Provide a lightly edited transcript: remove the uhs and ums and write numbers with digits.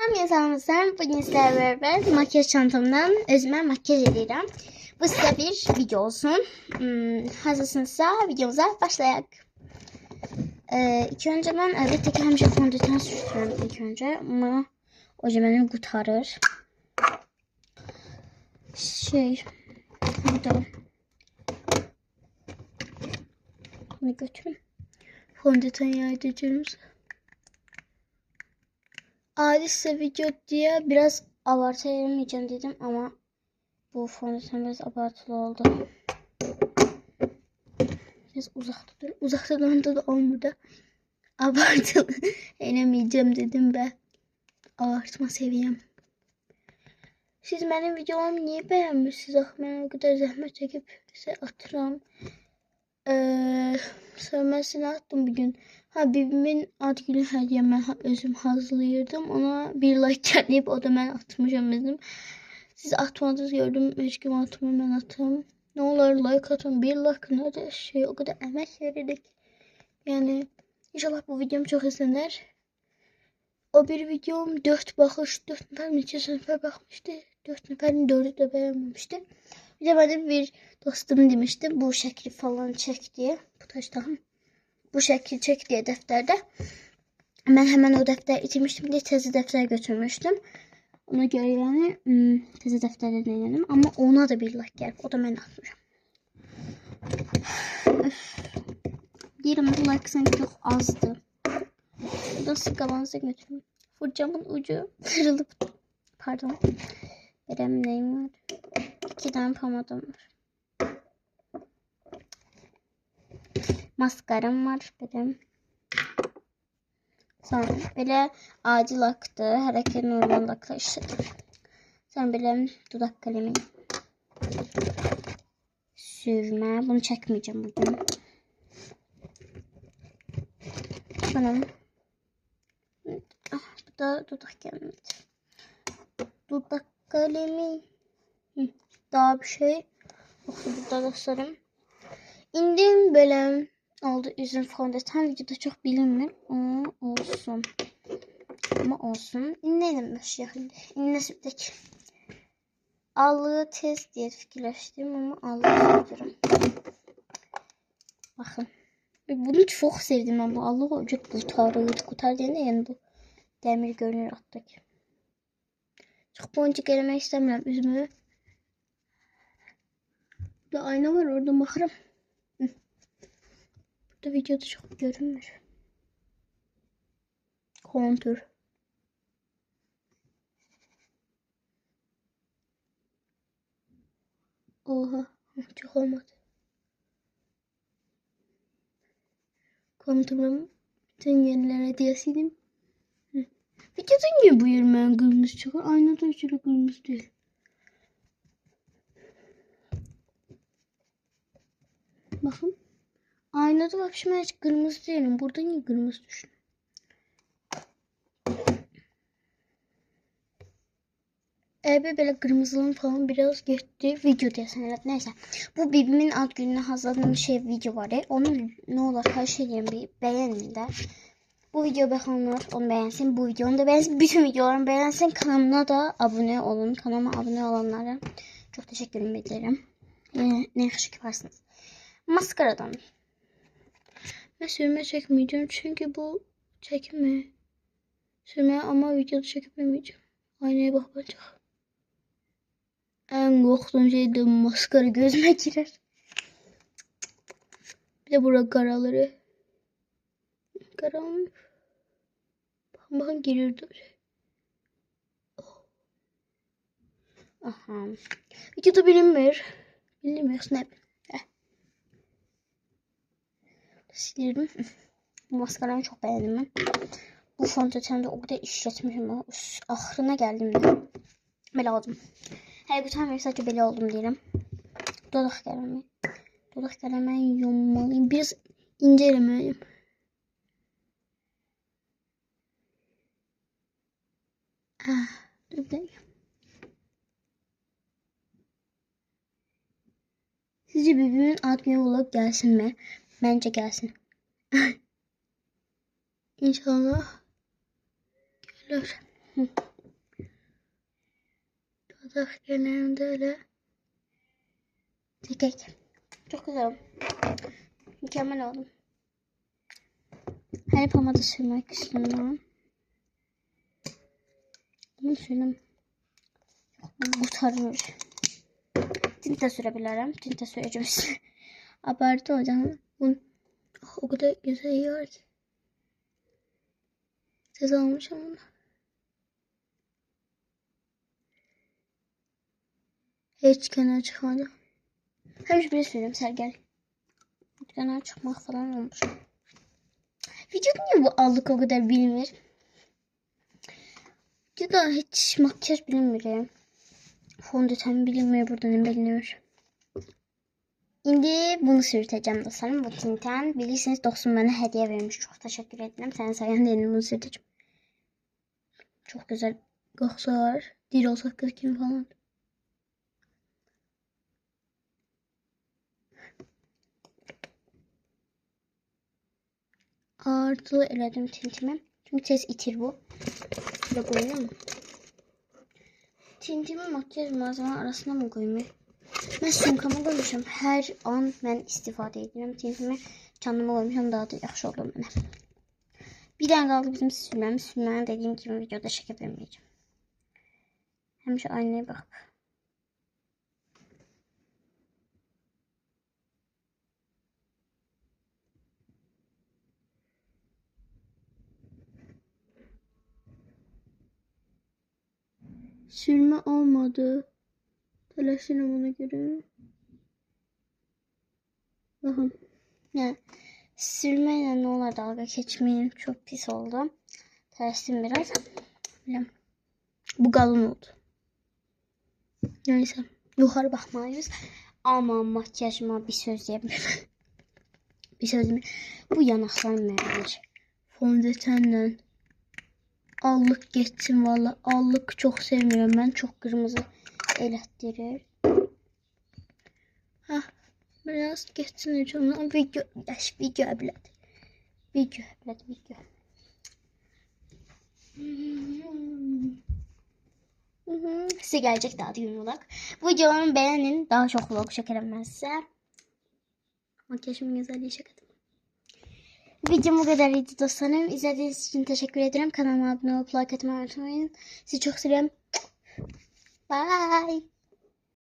Salam, bugün sizlerle beraber makyaj çantamdan özüme makyaj edirəm. Bu size bir video olsun. Hazırsınızsa videomuza başlayaq. İlk önce ben elbette ki həmişə fondöten sürürüm ilk önce ama o mənim qurtarır. Burada bunu götürün. Fondöten yaydırıcımız. Adi size video diye biraz abartı edemeyeceğim dedim ama bu fondöten biraz abartılı oldu. Biraz uzakta dur. Uzakta durumda da olmadı. Abartılı edemeyeceğim dedim be. Abartma seviyem. Siz benim videolarımı niye beğenmişsiniz? Ben o kadar zahmet çekip size atıram. Sevmesini attım bugün. Bibimin ad günü hədiyyə mən özüm hazırlayırdım. Ona bir like gəlib, o da mən atmışam özüm. Siz atmadınız gördüm. Heç kim atmır, mən atım. Ne olur like atın. Bir like nədir? O kadar əmək verirdik. Yani inşallah bu videom çok izlenir. O bir videom 4 bakış, 4 nefer neçə nəfər baxmışdı. 4 nəfərin 4'ü de beğenmemişti. Bir de benim bir dostum demişti bu şekli falan çek diye. Bu taştan. Bu şekil çek diye defterde. Ben hemen o defteri itirmiştim diye tezi defter götürmüştüm. Ona göre yani tezi defterde denedim. Ama ona da bir like geldi. O da ben atmışım. Diyelim bu like sanki çok azdı. Buradan sıkalanıza götürün. Fırçamın ucu kırılıp. Pardon. Benim neyim var? 2 tane pomadım var. Maskaram var benim. Sonra böyle adi laktı. Hareket normal lakla işledim. Sonra böyle dudak kalemi. Sürme. Bunu çekmeyeceğim bugün. Sonra bu da dudak kalemi. Dudak kalemi. Daha bir şey. Burada göstereyim. İndim böyle oldu üzüm fondöten videoda çok bilinmir ama olsun. İnleyelim şimdi. İnledik. Allığı tez diye fikirleştim ama allığı seviyorum. Bakın. Bunu çok sevdim ben bu allığı ucu kurtar diye yani bu demir görünür attık. Çok boncuk elemek istemiyorum üzümü. Burada ayna var orada bakarım. Burada videoda çok görünmüyor. Kontür. Oha. Çok olmadı. Kontürüm bütün yerlere hediyesiydim. Videoda niye bu yerime kırmızı çıkar? Aynada hiç kırmızı değil. Bakın. Aynada bak şimdi hiç kırmızı değilim. Burada niye kırmızı düşün? Böyle kırmızılığım falan biraz geçti. Video diye sanırım. Neyse. Bu bibimin ad gününe hazırladığım video var ya. Onu ne olur her şeyden bir beğenin de. Bu video bakanlar onu beğensin. Bu videonu da beğensin. Bütün videolarımı beğensin. Kanalıma da abone olun. Kanalıma abone olanlara çok teşekkür ederim. Ne yakışık yaparsınız. Maskaradan. Ben sürme çekmeyeceğim. Çünkü bu çekme. Sürme ama videoda çekmeyeceğim. Aynaya bakacak. En korktuğum şey de maskara gözüme girer. Bir de burada karaları. Karam. Bakın giriyordu. Aha. Videoda bilinmiyor. Bilinmiyor. Snap. Silerim. Bu maskaramı çok beğendim ben. Bu fondötende o kadar işletmişim. Ahırına geldim de. Böyle oldum. Her bütün sadece böyle oldum diyelim. Dudak kalemi. Dudak kalemi yummalıyım. Biraz incelemeliyim. Dur bir dakika. Sizce birbirimin ad günü vlog gelsin mi? Bence gelsin. İnşallah gelir. Dudak genelinde öyle. Tek. Çok güzel. Mükemmel oldu. Her pomada sürmek istiyorum. Bunu sürdüm. Kurtarır. Tint de sürebilirim. Tint de süreceğim size. Abartı hocam. Bunu o kadar güzel yiyor ki. Ses almışım bunu. Hiç kenar çıkmadı. Hem bir söyleyeyim Sergel. Kenar çıkmak falan olmuş. Video niye bu aldık o kadar bilmir. Videoda hiç makyaj bilinmiyor. Fondöten bilinmiyor, buradan biliniyor. Şimdi bunu sürteceğim dostlarım. Bu tinten bilirsiniz dostum bana hediye vermiş. Çok teşekkür ederim. Senin sayende yeni bunu sürteceğim. Çok güzel kokusu var. Dil sakız gibi falan. Artı elədim tintimi. Çünkü tez itir bu. Böyle koyuyor mu? Tintimi makyaj malzeme arasına mı koymuyor? Ben sumkama koymuşum. Her an ben istifadə edirəm. Tintimi çandıma koymuşum. Daha da yaxşı oldu mənə. Bir dənə qaldı bizim sürməmiz. Sürməni dediyim kimi videoda çəkə bilməyəcəm. Həmişə aynaya baxıb. Sürme olmadı. Telaşırım ona göre. Bakın. Yani sürmeyle ne olur dalga geçmeyin. Çok pis oldu. Terstim biraz. Bilmem. Bu kalın oldu. Neyse. Yukarı bakmalıyız. Ama makyajıma bir söz diyeyim. Bir söz diyeyim. Bu yanaklarım verir. Fondötenle. Allık geçsin valla. Allık çok sevmiyorum ben. Çok kırmızı eləttirir. Hah. Biraz geçsin ucundan. Video bilet. Video. Size gelecek daha düğün vlog. Bu videolarımı beğenin. Daha çok vlog çekerim ben size. Makyajımın güzelliği şakadım. Videom bu kadarıydı dostlarım. İzlediğiniz için teşekkür ederim. Kanalıma abone olup like atmayı unutmayın. Sizi çok seviyorum. Bye.